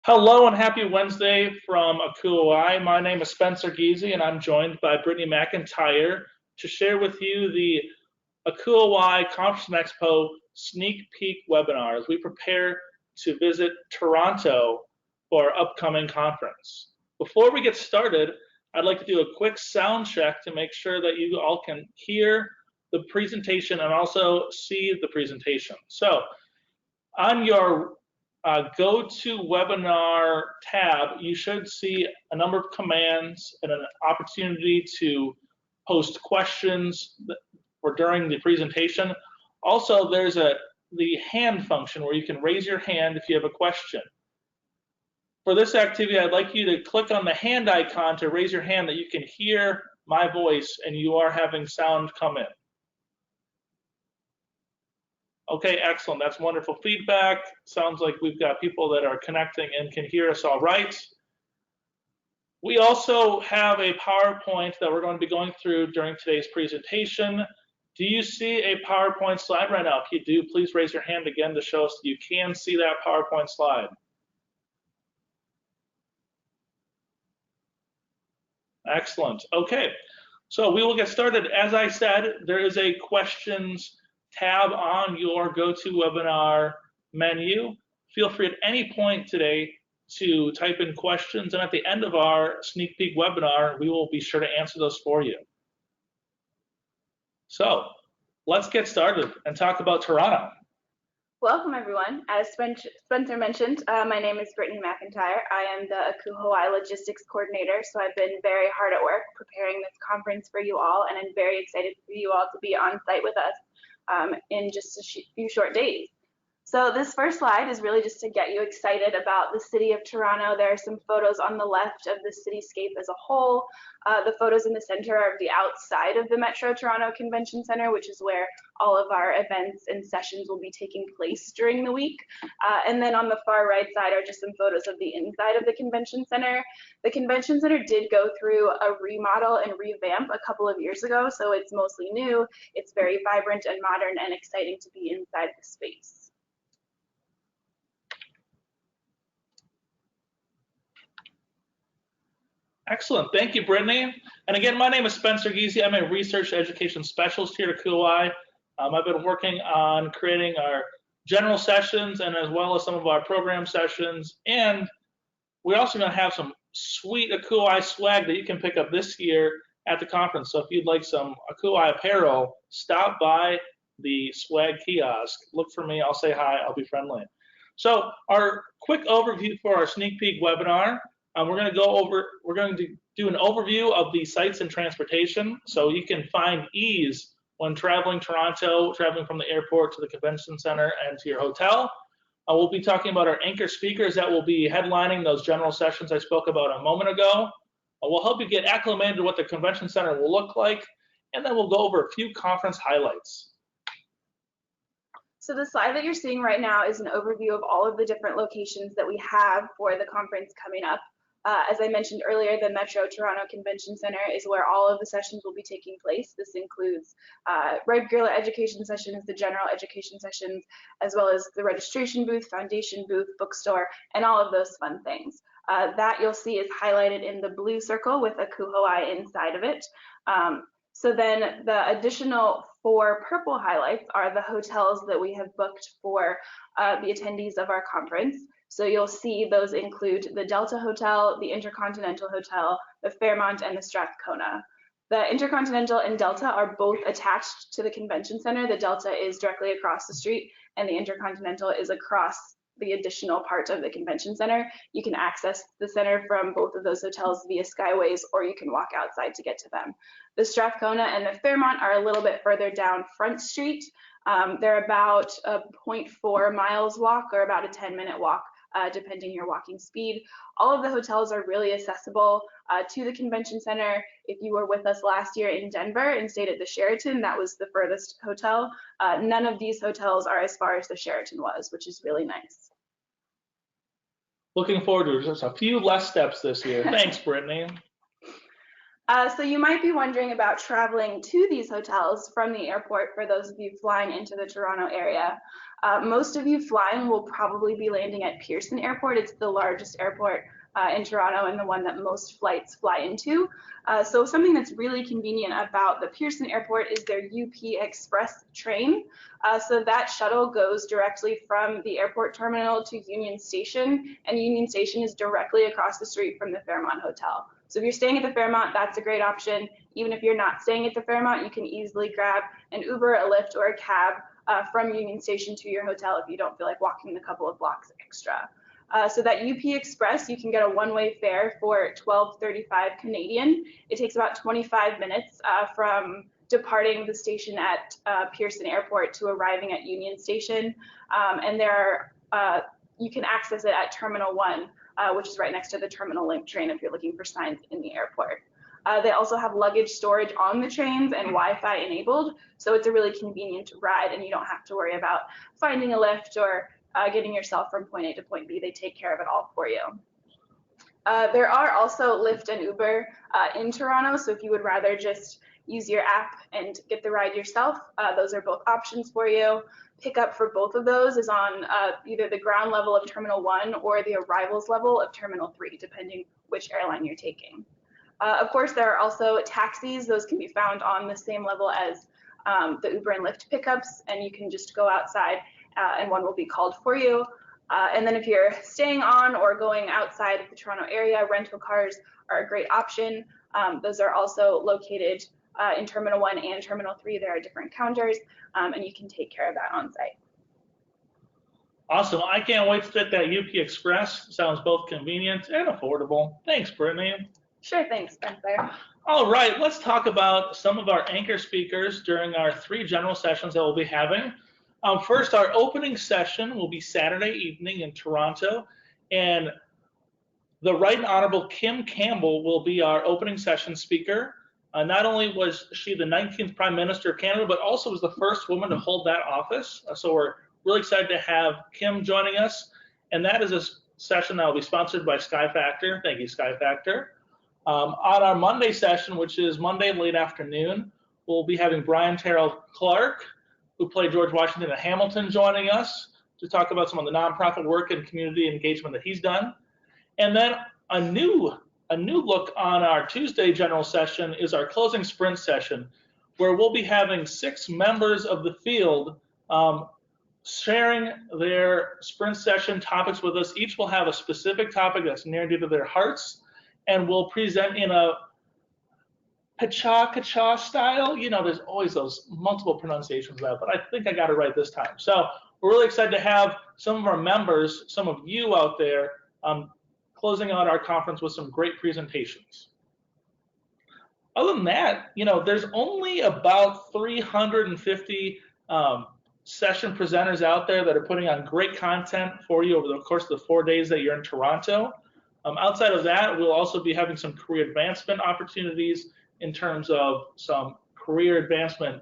Hello and happy Wednesday from ACUHO. My name is Spencer Giese and I'm joined by Brittany McIntyre to share with you the ACUHO Conference and Expo sneak peek webinar as we prepare to visit Toronto for our upcoming conference. Before we get started, I'd like to do a quick sound check to make sure that you all can hear the presentation and also see the presentation. So on your go to webinar tab, you should see a number of commands and an opportunity to post questions for during the presentation. Also, there's the hand function where you can raise your hand if you have a question. For this activity, I'd like you to click on the hand icon to raise your hand that you can hear my voice and you are having sound come in. Okay, excellent. That's wonderful feedback. Sounds like we've got people that are connecting and can hear us all right. We also have a PowerPoint that we're going to be going through during today's presentation. Do you see a PowerPoint slide right now? If you do, please raise your hand again to show us that you can see that PowerPoint slide. Excellent. Okay, so we will get started. As I said, there is a questions tab on your GoToWebinar menu. Feel free at any point today to type in questions, and at the end of our sneak peek webinar, we will be sure to answer those for you. So let's get started and talk about Toronto. Welcome, everyone. As Spencer mentioned, my name is Brittany McIntyre. I am the ACUHO Logistics Coordinator, so I've been very hard at work preparing this conference for you all, and I'm very excited for you all to be on site with us in just a few short days. So this first slide is really just to get you excited about the city of Toronto. There are some photos on the left of the cityscape as a whole. The photos in the center are of the outside of the Metro Toronto Convention Center, which is where all of our events and sessions will be taking place during the week. And then on the far right side are just some photos of the inside of the convention center. The convention center did go through a remodel and revamp a couple of years ago, so it's mostly new. It's very vibrant and modern and exciting to be inside the space. Excellent. Thank you, Brittany. And again, my name is Spencer Giese. I'm a research education specialist here at ACUHO. I've been working on creating our general sessions and as well as some of our program sessions. And we're also going to have some sweet ACUHO swag that you can pick up this year at the conference. So if you'd like some ACUHO apparel, stop by the swag kiosk. Look for me. I'll say hi. I'll be friendly. So our quick overview for our sneak peek webinar. We're going to do an overview of the sites and transportation so you can find ease when traveling Toronto, traveling from the airport to the convention center and to your hotel. We'll be talking about our anchor speakers that will be headlining those general sessions I spoke about a moment ago. We'll help you get acclimated to what the convention center will look like, and then we'll go over a few conference highlights. So the slide that you're seeing right now is an overview of all of the different locations that we have for the conference coming up. As I mentioned earlier, the Metro Toronto Convention Center is where all of the sessions will be taking place. This includes regular education sessions, the general education sessions, as well as the registration booth, foundation booth, bookstore, and all of those fun things. That you'll see is highlighted in the blue circle with ACUHO inside of it. So then the additional 4 purple highlights are the hotels that we have booked for the attendees of our conference. So you'll see those include the Delta Hotel, the Intercontinental Hotel, the Fairmont, and the Strathcona. The Intercontinental and Delta are both attached to the convention center. The Delta is directly across the street, and the Intercontinental is across the additional part of the convention center. You can access the center from both of those hotels via Skyways, or you can walk outside to get to them. The Strathcona and the Fairmont are a little bit further down Front Street. They're about a 0.4 miles walk or about a 10-minute walk, depending your walking speed. All of the hotels are really accessible to the convention center. If you were with us last year in Denver and stayed at the Sheraton, that was the furthest hotel. None of these hotels are as far as the Sheraton was, which is really nice. Looking forward to just a few less steps this year. Thanks, Brittany. So you might be wondering about traveling to these hotels from the airport for those of you flying into the Toronto area. Most of you flying will probably be landing at Pearson Airport. It's the largest airport in Toronto and the one that most flights fly into. So something that's really convenient about the Pearson Airport is their UP Express train. So that shuttle goes directly from the airport terminal to Union Station, and Union Station is directly across the street from the Fairmont Hotel. So if you're staying at the Fairmont, that's a great option. Even if you're not staying at the Fairmont, you can easily grab an Uber, a Lyft, or a cab from Union Station to your hotel if you don't feel like walking the couple of blocks extra. So that UP Express, you can get a one-way fare for $12.35 Canadian. It takes about 25 minutes from departing the station at Pearson Airport to arriving at Union Station. And you can access it at Terminal 1, which is right next to the Terminal Link train if you're looking for signs in the airport. They also have luggage storage on the trains and Wi-Fi enabled, so it's a really convenient ride and you don't have to worry about finding a lift or getting yourself from point A to point B. They take care of it all for you. There are also Lyft and Uber in Toronto, so if you would rather just use your app and get the ride yourself, those are both options for you. Pickup for both of those is on either the ground level of Terminal 1 or the arrivals level of Terminal 3, depending which airline you're taking. Of course, there are also taxis. Those can be found on the same level as the Uber and Lyft pickups, and you can just go outside and one will be called for you. And then if you're staying on or going outside of the Toronto area, rental cars are a great option. Those are also located in Terminal 1 and Terminal 3. There are different counters, and you can take care of that on site. Awesome. I can't wait to take that UP Express. Sounds both convenient and affordable. Thanks, Brittany. Sure, thanks, Spencer. All right, let's talk about some of our anchor speakers during our 3 general sessions that we'll be having. First, our opening session will be Saturday evening in Toronto, and the Right and Honorable Kim Campbell will be our opening session speaker. Not only was she the 19th Prime Minister of Canada, but also was the first woman to hold that office. So we're really excited to have Kim joining us, and that is a session that will be sponsored by Sky Factor. Thank you, Sky Factor. On our Monday session, which is Monday late afternoon, we'll be having Brian Terrell Clark, who played George Washington in Hamilton, joining us to talk about some of the nonprofit work and community engagement that he's done. And then a new look on our Tuesday general session is our closing sprint session, where we'll be having 6 members of the field sharing their sprint session topics with us. Each will have a specific topic that's near and dear to their hearts, and we'll present in a Kacha style. You know, there's always those multiple pronunciations of that, but I think I got it right this time. So we're really excited to have some of our members, some of you out there, closing out our conference with some great presentations. Other than that, you know, there's only about 350 session presenters out there that are putting on great content for you over the course of the 4 days that you're in Toronto. Outside of that, we'll also be having some career advancement opportunities in terms of some career advancement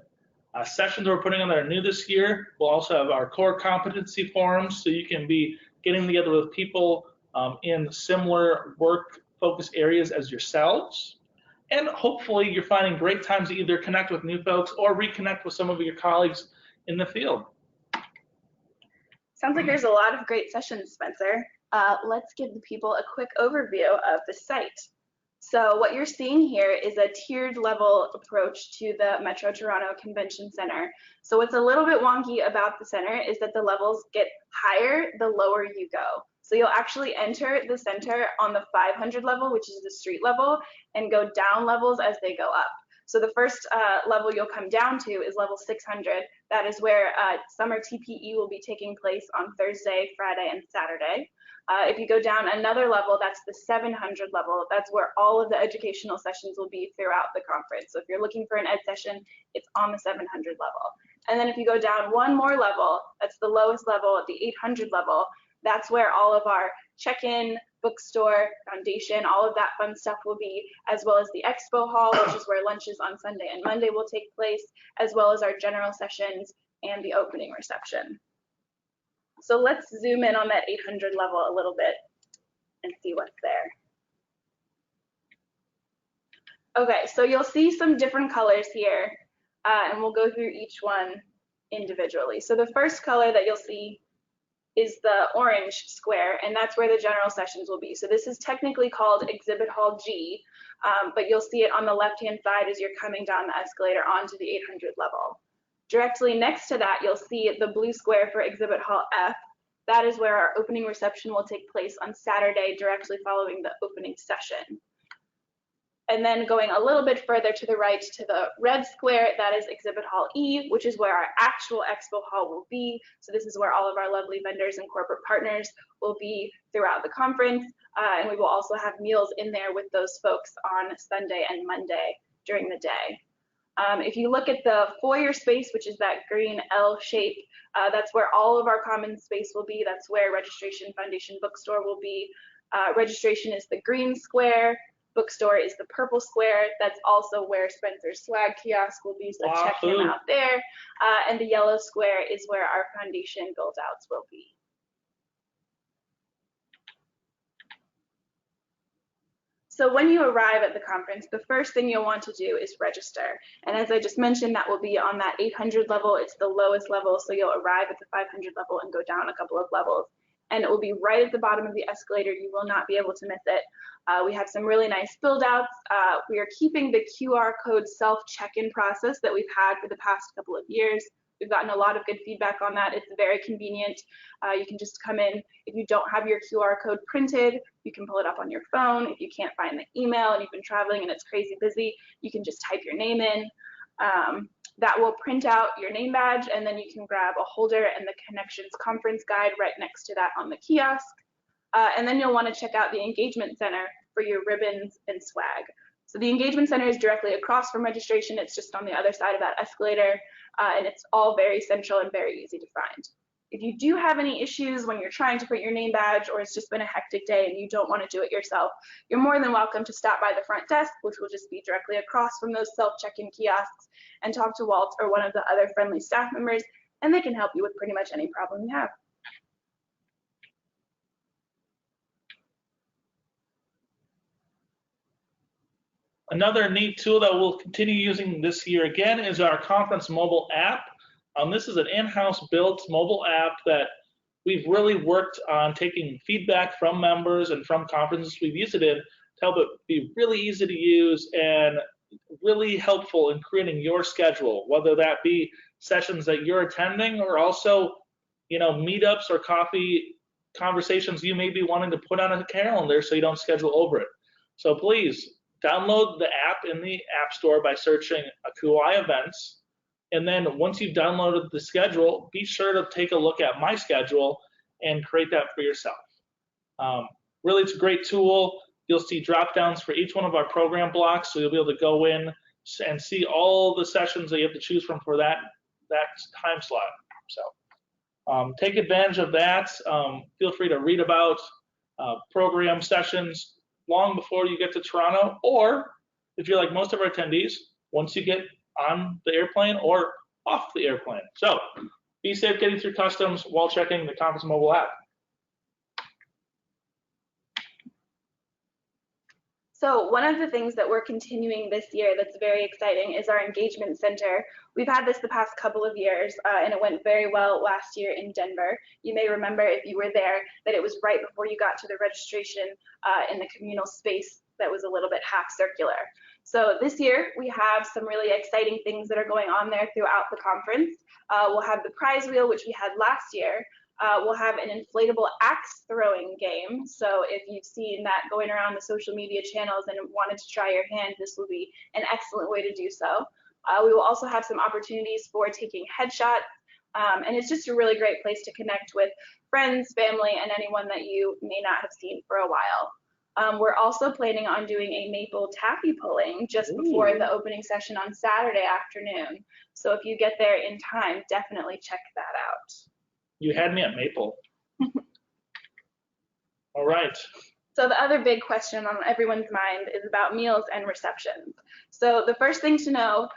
sessions we're putting on that are new this year. We'll also have our core competency forums, so you can be getting together with people in similar work focus areas as yourselves. And hopefully you're finding great times to either connect with new folks or reconnect with some of your colleagues in the field. Sounds like there's a lot of great sessions, Spencer. Let's give the people a quick overview of the site. So what you're seeing here is a tiered level approach to the Metro Toronto Convention Center. So what's a little bit wonky about the center is that the levels get higher the lower you go. So you'll actually enter the center on the 500 level, which is the street level, and go down levels as they go up. So the first level you'll come down to is level 600. That is where summer TPE will be taking place on Thursday, Friday, and Saturday. If you go down another level, that's the 700 level. That's where all of the educational sessions will be throughout the conference. So if you're looking for an ed session, it's on the 700 level. And then if you go down one more level, that's the lowest level at the 800 level. That's where all of our check-in, bookstore, foundation, all of that fun stuff will be, as well as the Expo hall, which is where lunches on Sunday and Monday will take place, as well as our general sessions and the opening reception. So let's zoom in on that 800 level a little bit and see what's there. Okay, so you'll see some different colors here, and we'll go through each one individually. So the first color that you'll see is the orange square, and that's where the general sessions will be. So this is technically called Exhibit Hall G, but you'll see it on the left-hand side as you're coming down the escalator onto the 800 level. Directly next to that, you'll see the blue square for Exhibit Hall F. That is where our opening reception will take place on Saturday, directly following the opening session. And then going a little bit further to the right to the red square, that is Exhibit Hall E, which is where our actual expo hall will be. So this is where all of our lovely vendors and corporate partners will be throughout the conference. And we will also have meals in there with those folks on Sunday and Monday during the day. If you look at the foyer space, which is that green L shape, that's where all of our common space will be. That's where Registration Foundation Bookstore will be. Registration is the green square. Bookstore is the purple square. That's also where Spencer's swag kiosk will be, so check him out there. And the yellow square is where our foundation build-outs will be. So when you arrive at the conference, the first thing you'll want to do is register. And as I just mentioned, that will be on that 800 level. It's the lowest level, so you'll arrive at the 500 level and go down a couple of levels. And it will be right at the bottom of the escalator. You will not be able to miss it. We have some really nice build-outs. We are keeping the QR code self-check-in process that we've had for the past couple of years. We've gotten a lot of good feedback on that. It's very convenient. You can just come in. If you don't have your QR code printed, you can pull it up on your phone. If you can't find the email and you've been traveling and it's crazy busy, you can just type your name in. That will print out your name badge, and then you can grab a holder and the Connections conference guide right next to that on the kiosk. And then you'll want to check out the Engagement Center for your ribbons and swag. So the Engagement Center is directly across from registration. It's just on the other side of that escalator, and it's all very central and very easy to find. If you do have any issues when you're trying to print your name badge, or it's just been a hectic day and you don't want to do it yourself, you're more than welcome to stop by the front desk, which will just be directly across from those self-check-in kiosks, and talk to Walt or one of the other friendly staff members, and they can help you with pretty much any problem you have. Another neat tool that we'll continue using this year again is our conference mobile app. This is an in-house built mobile app that we've really worked on taking feedback from members and from conferences we've used it in to help it be really easy to use and really helpful in creating your schedule, whether that be sessions that you're attending or also, meetups or coffee conversations you may be wanting to put on a calendar so you don't schedule over it. So please download the app in the App Store by searching ACUHO events. And then once you've downloaded the schedule, be sure to take a look at my schedule and create that for yourself. Really, it's a great tool. You'll see drop downs for each one of our program blocks, so you'll be able to go in and see all the sessions that you have to choose from for that time slot. So take advantage of that. Feel free to read about program sessions long before you get to Toronto, or if you're like most of our attendees, once you get on the airplane or off the airplane. So be safe getting through customs while checking the conference mobile app. So one of the things that we're continuing this year that's very exciting is our Engagement Center. We've had this the past couple of years, and it went very well last year in Denver. You may remember, if you were there, that it was right before you got to the registration in the communal space that was a little bit half circular. So this year, we have some really exciting things that are going on there throughout the conference. We'll have the prize wheel, which we had last year. We'll have an inflatable axe throwing game. So if you've seen that going around the social media channels and wanted to try your hand, this will be an excellent way to do so. We will also have some opportunities for taking headshots. And it's just a really great place to connect with friends, family, and anyone that you may not have seen for a while. We're also planning on doing a maple taffy pulling just before the opening session on Saturday afternoon. So if you get there in time, definitely check that out. You had me at maple. All right. So the other big question on everyone's mind is about meals and receptions. So the first thing to know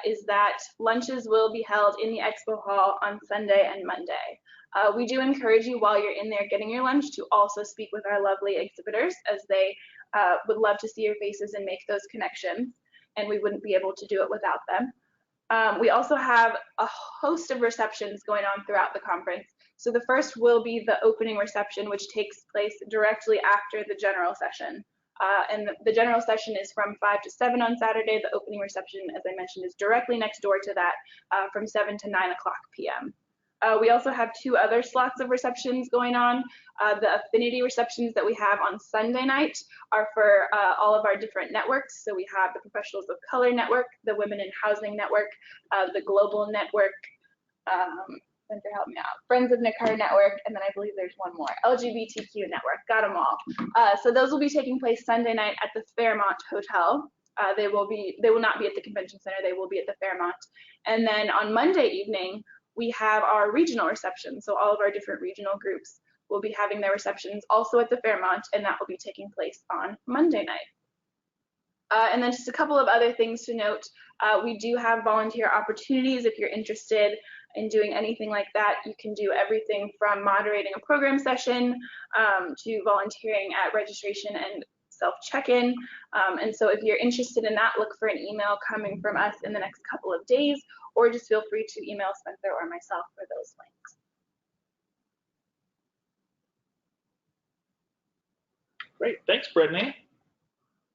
is that lunches will be held in the expo hall on Sunday and Monday. We do encourage you while you're in there getting your lunch to also speak with our lovely exhibitors, as they would love to see your faces and make those connections, and we wouldn't be able to do it without them. We also have a host of receptions going on throughout the conference. So the first will be the opening reception, which takes place directly after the general session. And the general session is from 5 to 7 on Saturday. The opening reception, as I mentioned, is directly next door to that from 7 to 9 o'clock p.m. We also have 2 other slots of receptions going on. The affinity receptions that we have on Sunday night are for all of our different networks. So we have the Professionals of Color Network, the Women in Housing Network, the Global Network, Spencer, help me out, Friends of Nakar Network, and then I believe there's one more, LGBTQ Network, got them all. So those will be taking place Sunday night at the Fairmont Hotel. They will not be at the convention center, they will be at the Fairmont. And then on Monday evening, we have our regional reception. So all of our different regional groups will be having their receptions also at the Fairmont, and that will be taking place on Monday night. And then just a couple of other things to note. We do have volunteer opportunities. If you're interested in doing anything like that, you can do everything from moderating a program session to volunteering at registration and self-check-in. And so if you're interested in that, look for an email coming from us in the next couple of days, or just feel free to email Spencer or myself for those links. Great, thanks, Brittany.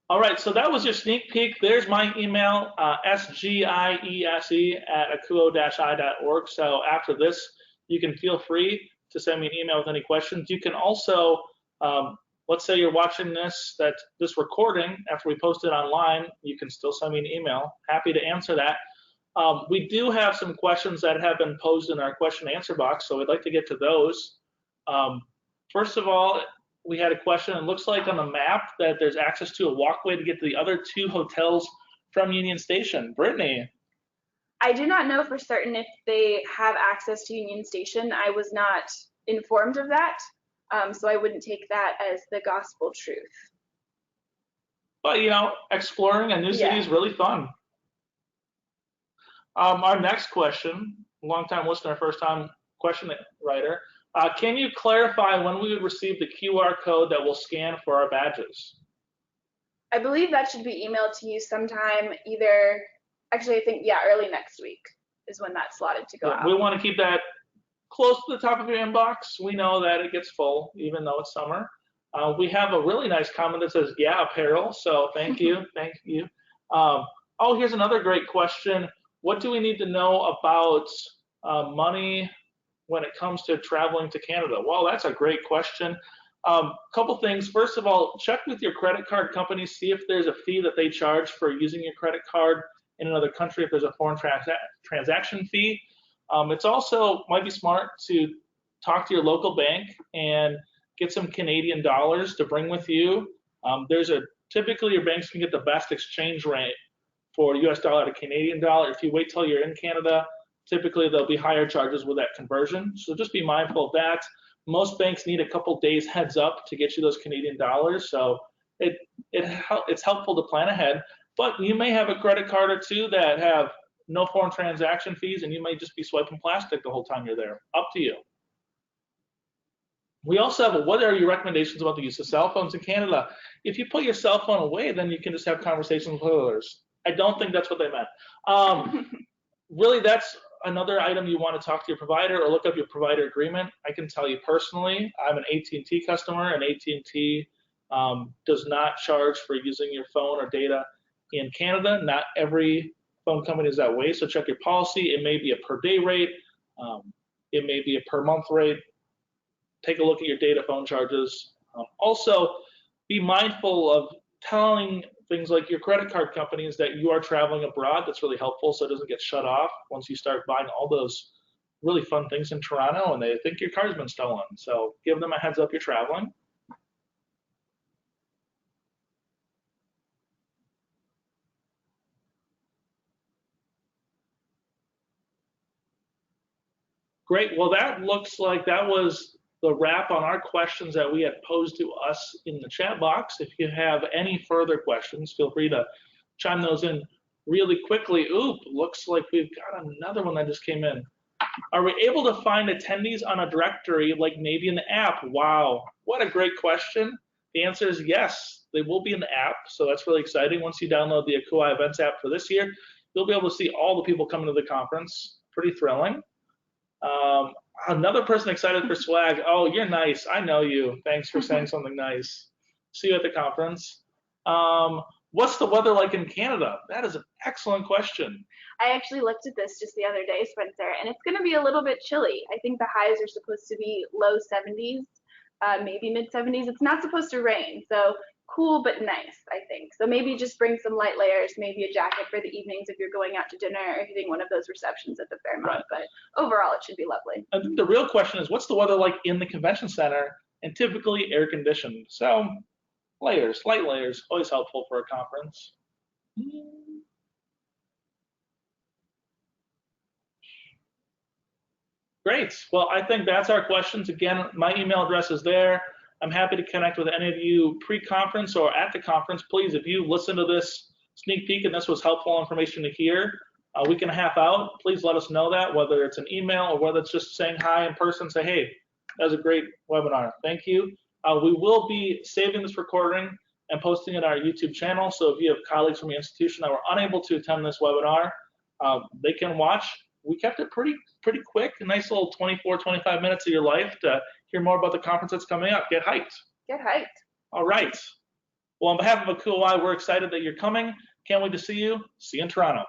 All right, so that was your sneak peek. There's my email, sgiese@acuho-i.org. So after this, you can feel free to send me an email with any questions. You can also, let's say you're watching this recording after we post it online, you can still send me an email. Happy to answer that. We do have some questions that have been posed in our question and answer box, so we'd like to get to those. First of all, we had a question. It looks like on the map that there's access to a walkway to get to the other 2 hotels from Union Station. Brittany. I do not know for certain if they have access to Union Station. I was not informed of that, so I wouldn't take that as the gospel truth. But, you know, exploring a new city is really fun. Our next question, long-time listener, first-time question writer. Can you clarify when we would receive the QR code that will scan for our badges? I believe that should be emailed to you sometime either, actually I think, yeah, early next week is when that's slotted to go out. We want to keep that close to the top of your inbox. We know that it gets full, even though it's summer. We have a really nice comment that says, yeah, apparel, so thank you, thank you. Oh, here's another great question. What do we need to know about money when it comes to traveling to Canada? Well, that's a great question. Couple things. First of all, check with your credit card company, see if there's a fee that they charge for using your credit card in another country, if there's a foreign transaction fee. It's also might be smart to talk to your local bank and get some Canadian dollars to bring with you. Typically your banks can get the best exchange rate for US dollar to Canadian dollar. If you wait till you're in Canada, typically there'll be higher charges with that conversion. So just be mindful of that. Most banks need a couple days heads up to get you those Canadian dollars. So it's helpful to plan ahead. But you may have a credit card or 2 that have no foreign transaction fees, and you may just be swiping plastic the whole time you're there. Up to you. We also have what are your recommendations about the use of cell phones in Canada? If you put your cell phone away, then you can just have conversations with others. I don't think that's what they meant. Really, that's another item you want to talk to your provider or look up your provider agreement. I can tell you personally, I'm an AT&T customer, and AT&T does not charge for using your phone or data in Canada. Not every phone company is that way, so check your policy. It may be a per day rate. It may be a per month rate. Take a look at your data phone charges. Also, be mindful of telling things like your credit card companies that you are traveling abroad. That's really helpful so it doesn't get shut off once you start buying all those really fun things in Toronto and they think your car's been stolen. So give them a heads up you're traveling. Great, well that looks like that was the wrap on our questions that we had posed to us in the chat box. If you have any further questions, feel free to chime those in really quickly. Oop, looks like we've got another one that just came in. Are we able to find attendees on a directory, like maybe in the app? Wow, what a great question. The answer is yes, they will be in the app, so that's really exciting. Once you download the ACUHO Events app for this year, you'll be able to see all the people coming to the conference. Pretty thrilling. Another person excited for swag. Oh, you're nice. I know you. Thanks for saying something nice. See you at the conference. What's the weather like in Canada? That is an excellent question. I actually looked at this just the other day, Spencer, and it's going to be a little bit chilly. I think the highs are supposed to be low 70s, maybe mid 70s. It's not supposed to rain, so cool but nice, I think. So maybe just bring some light layers, maybe a jacket for the evenings if you're going out to dinner or hitting one of those receptions at the Fairmont. Right. But overall, it should be lovely. I think the real question is, what's the weather like in the convention center? And typically air conditioned. So layers, light layers, always helpful for a conference. Great. Well, I think that's our questions. Again, my email address is there. I'm happy to connect with any of you pre-conference or at the conference. Please, if you listen to this sneak peek and this was helpful information to hear a week and a half out, please let us know that, whether it's an email or whether it's just saying hi in person, say, hey, that was a great webinar. Thank you. We will be saving this recording and posting it on our YouTube channel. So if you have colleagues from your institution that were unable to attend this webinar, they can watch. We kept it pretty quick, a nice little 24, 25 minutes of your life to hear more about the conference that's coming up. Get hyped. Get hyped. All right. Well, on behalf of ACUHO, we're excited that you're coming. Can't wait to see you. See you in Toronto.